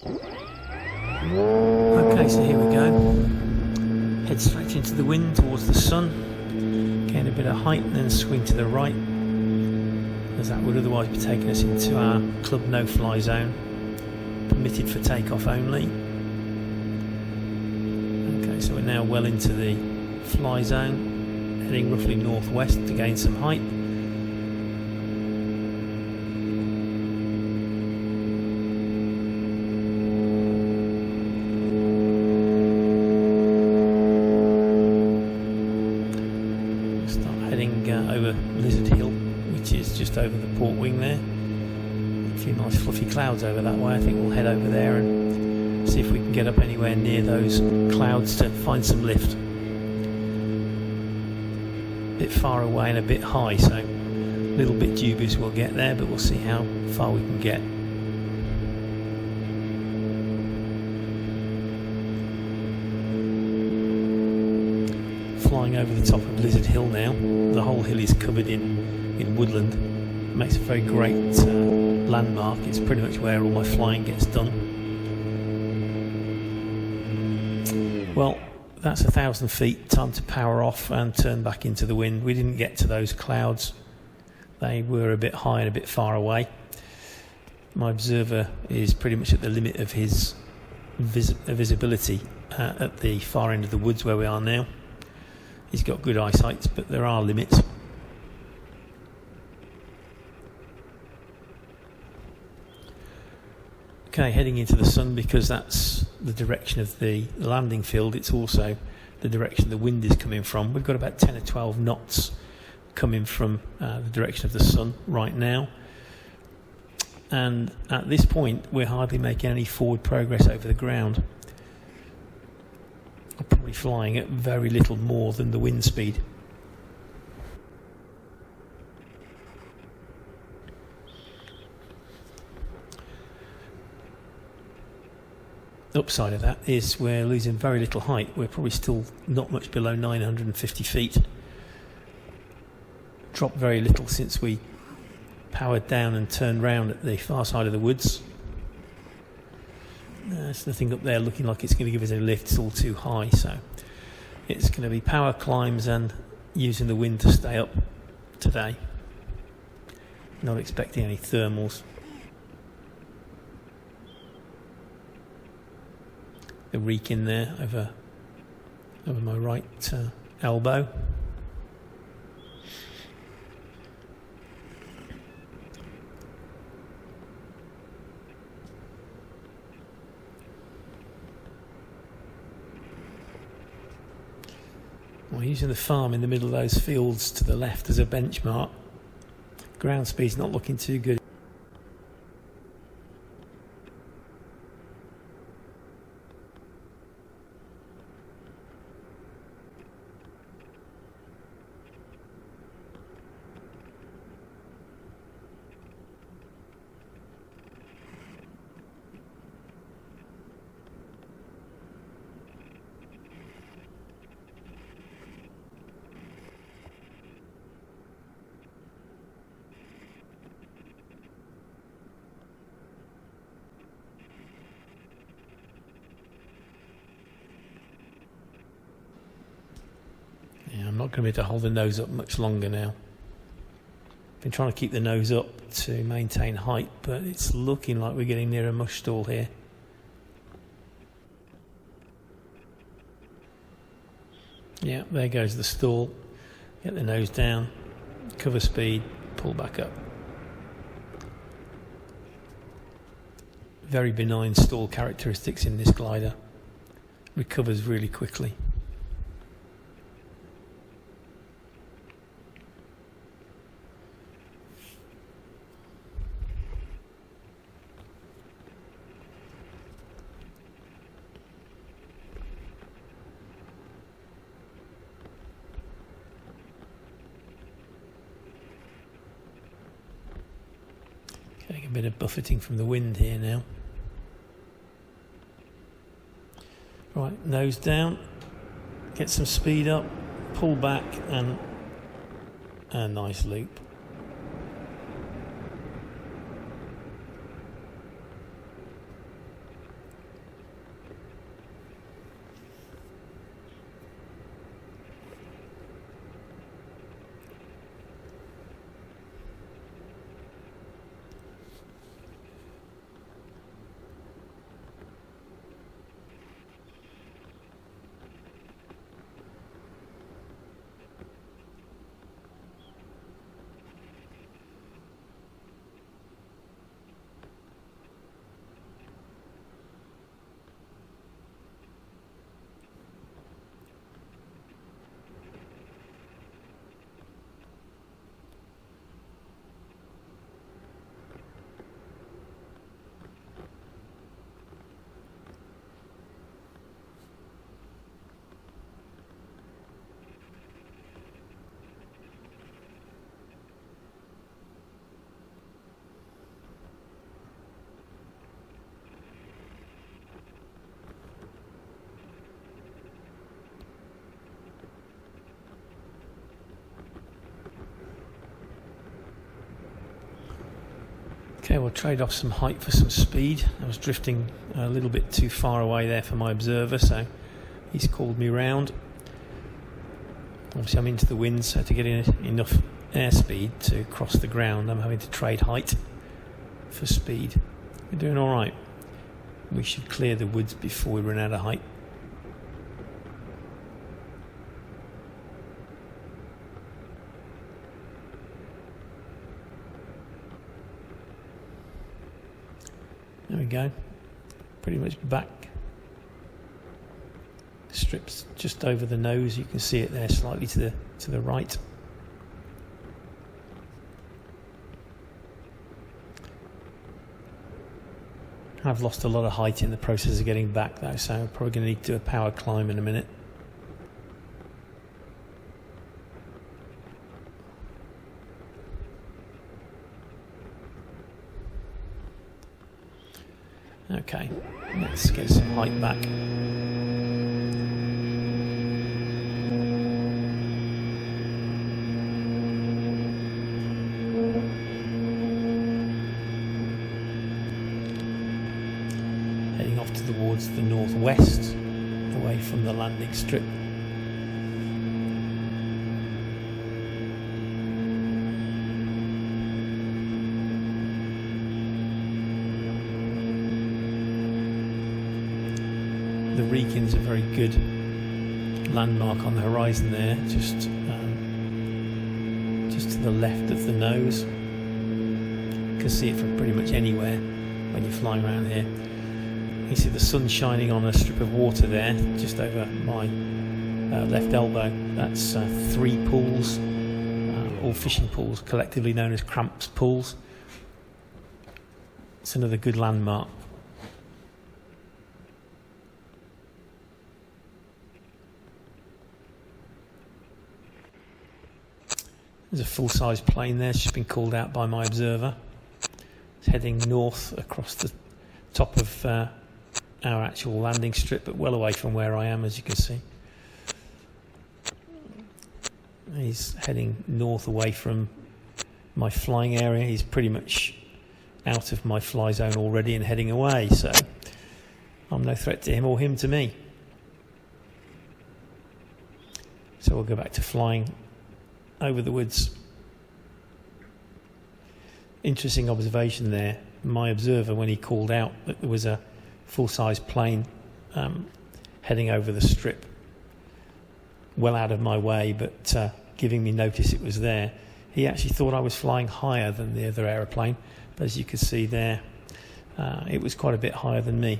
Okay, so here we go. Head straight into the wind towards the sun, gain a bit of height and then swing to the right, as that would otherwise be taking us into our club no-fly zone, permitted for takeoff only. Okay, so we're now well into the fly zone, heading roughly northwest to gain some height. Over Lizard Hill, which is just over the port wing there. A few nice fluffy clouds over that way. I think we'll head over there and see if we can get up anywhere near those clouds to find some lift. A bit far away and a bit high, so a little bit dubious we'll get there, but we'll see how far we can get. Flying over the top of Lizard Hill now. The whole hill is covered in woodland. It makes a very great landmark. It's pretty much where all my flying gets done. Well, that's 1,000 feet. Time to power off and turn back into the wind. We didn't get to those clouds. They were a bit high and a bit far away. My observer is pretty much at the limit of his visibility at the far end of the woods where we are now. He's got good eyesight, but there are limits. Okay, heading into the sun because that's the direction of the landing field. It's also the direction the wind is coming from. We've got about 10 or 12 knots coming from the direction of the sun right now. And at this point, we're hardly making any forward progress over the ground. I'm probably flying at very little more than the wind speed. The upside of that is we're losing very little height. We're probably still not much below 950 feet. Dropped very little since we powered down and turned round at the far side of the woods. There's nothing up there looking like it's going to give us a lift. It's all too high, so it's going to be power climbs and using the wind to stay up today. Not expecting any thermals. The reek in there over my right elbow. We're using the farm in the middle of those fields to the left as a benchmark. Ground speed's not looking too good. I'm not going to be able to hold the nose up much longer now. Been trying to keep the nose up to maintain height, but it's looking like we're getting near a mush stall here. Yeah, there goes the stall. Get the nose down, cover speed, pull back up. Very benign stall characteristics in this glider. Recovers really quickly. Getting a bit of buffeting from the wind here now. Right, nose down, get some speed up, pull back, and a nice loop. Okay, we'll trade off some height for some speed. I was drifting a little bit too far away there for my observer, so he's called me round. Obviously I'm into the wind, so to get enough airspeed to cross the ground I'm having to trade height for speed. We're doing alright. We should clear the woods before we run out of height. There we go. Pretty much back. The strip's just over the nose. You can see it there slightly to the right. I've lost a lot of height in the process of getting back though, so I'm probably going to need to do a power climb in a minute. Okay, let's get some height back. Heading off towards the northwest, away from the landing strip. The Wrekin's a very good landmark on the horizon there, just to the left of the nose. You can see it from pretty much anywhere when you're flying around here. You see the sun shining on a strip of water there, just over my left elbow. That's 3 pools, all fishing pools, collectively known as Cramps Pools. It's another good landmark. There's a full-size plane there. It's just been called out by my observer. It's heading north across the top of our actual landing strip, but well away from where I am, as you can see. He's heading north away from my flying area. He's pretty much out of my fly zone already and heading away, so I'm no threat to him or him to me. So we'll go back to flying over the woods. Interesting observation there. My observer, when he called out that there was a full-size plane heading over the strip, well out of my way, but giving me notice it was there, he actually thought I was flying higher than the other aeroplane. But as you can see there, it was quite a bit higher than me.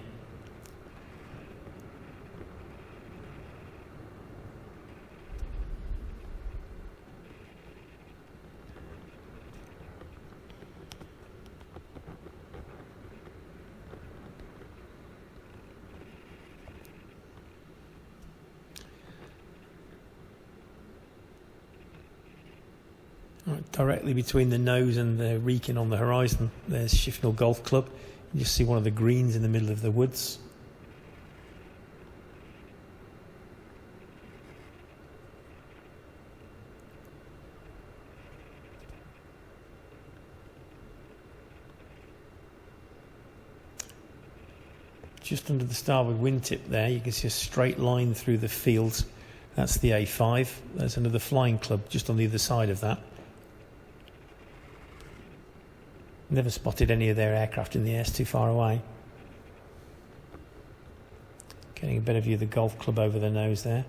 Directly between the nose and the Wrekin on the horizon, there's Shifnal Golf Club. You just see one of the greens in the middle of the woods. Just under the starboard wingtip there, you can see a straight line through the fields. That's the A5. There's another flying club just on the other side of that. Never spotted any of their aircraft in the air, it's too far away. Getting a better view of the golf club over the nose there.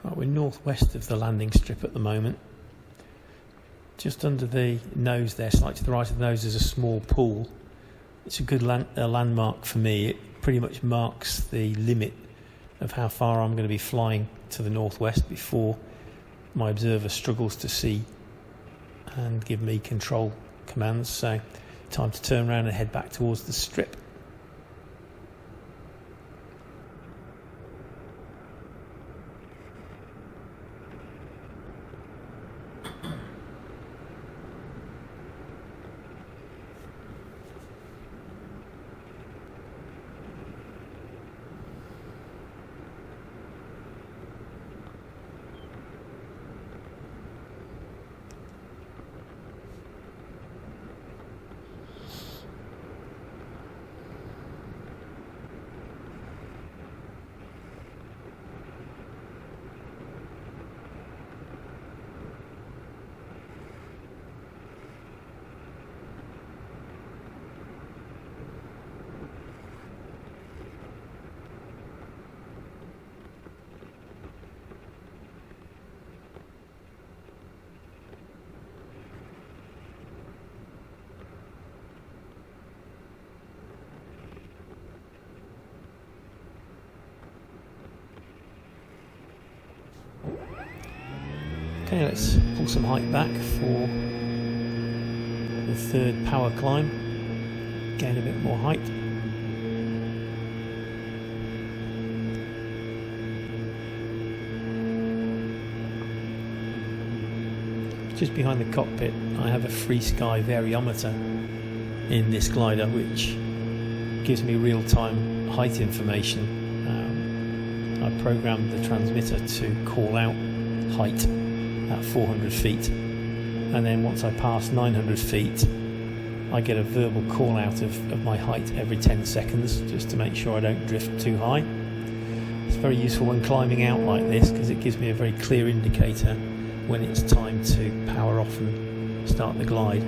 Right, we're northwest of the landing strip at the moment. Just under the nose there, slightly to the right of the nose, is a small pool. It's a good landmark for me. It pretty much marks the limit of how far I'm going to be flying to the northwest before my observer struggles to see and give me control commands. So time to turn around and head back towards the strip. Okay, let's pull some height back for the third power climb, gain a bit more height. Just behind the cockpit I have a free sky variometer in this glider which gives me real-time height information. I programmed the transmitter to call out height at 400 feet, and then once I pass 900 feet I get a verbal call out of my height every 10 seconds just to make sure I don't drift too high. It's very useful when climbing out like this because it gives me a very clear indicator when it's time to power off and start the glide.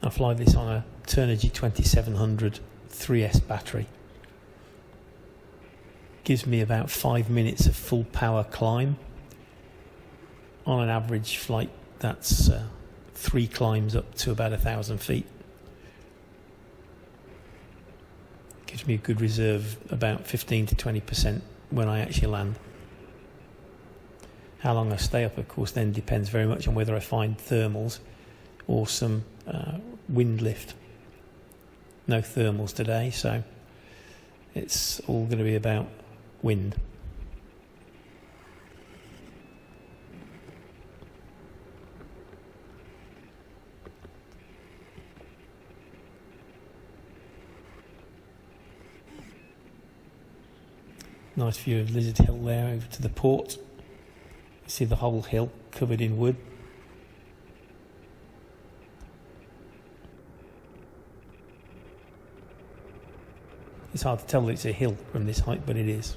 I fly this on a Turnigy 2700 3S battery. Gives me about 5 minutes of full power climb. On an average flight that's 3 climbs up to about 1,000 feet. Gives me a good reserve, about 15 to 20% when I actually land. How long I stay up, of course, then depends very much on whether I find thermals or some wind lift. No thermals today, so it's all going to be about wind. Nice view of Lizard Hill there over to the port. You see the whole hill covered in wood. It's hard to tell that it's a hill from this height, but it is.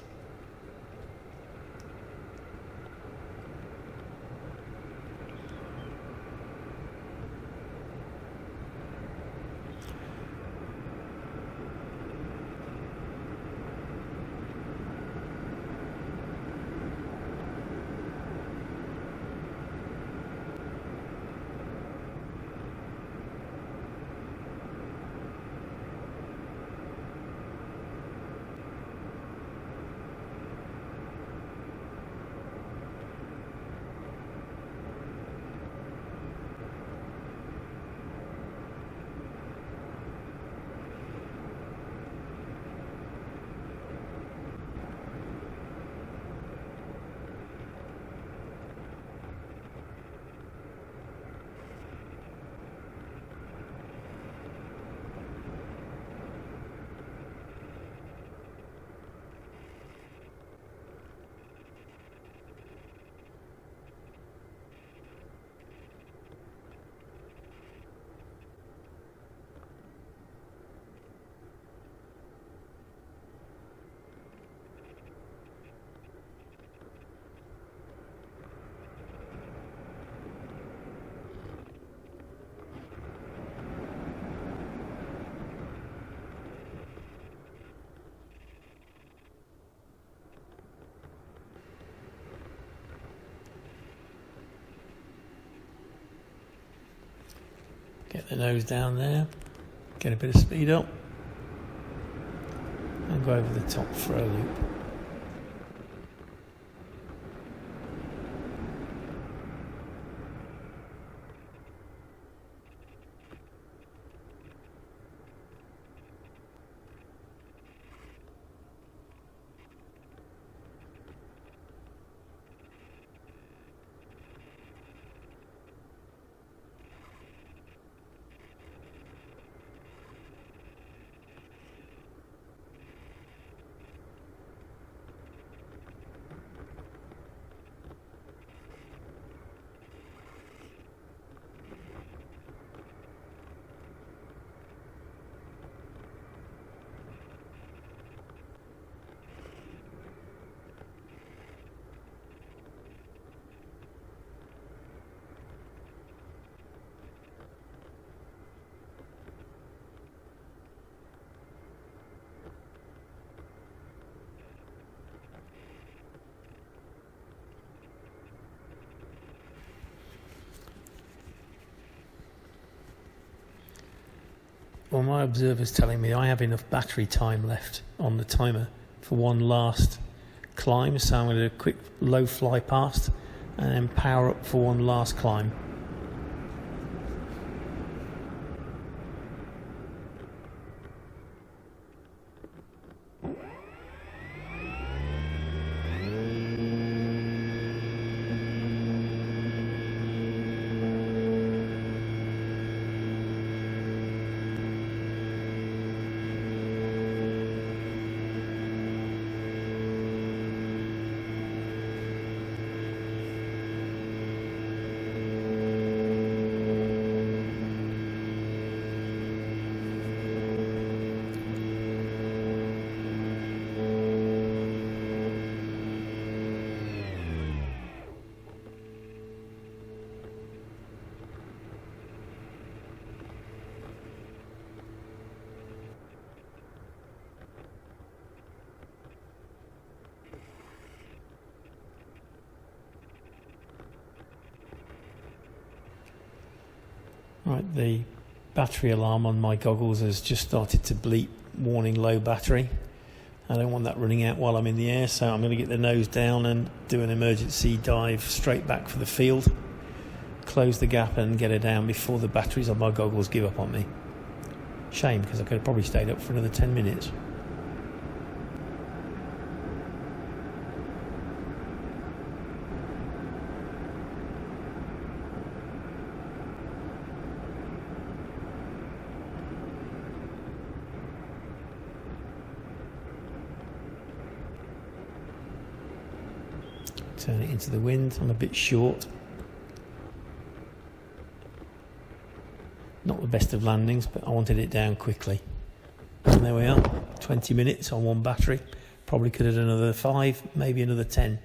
Get the nose down there, get a bit of speed up, and go over the top for a loop. Well, my observer's telling me I have enough battery time left on the timer for one last climb, so I'm going to do a quick low fly past and then power up for one last climb. Right, the battery alarm on my goggles has just started to bleep, warning low battery. I don't want that running out while I'm in the air, so I'm going to get the nose down and do an emergency dive straight back for the field, close the gap and get her down before the batteries on my goggles give up on me. Shame, because I could have probably stayed up for another 10 minutes. Turn it into the wind. I'm a bit short. Not the best of landings, but I wanted it down quickly. And there we are, 20 minutes on one battery. Probably could have done another 5, maybe another 10.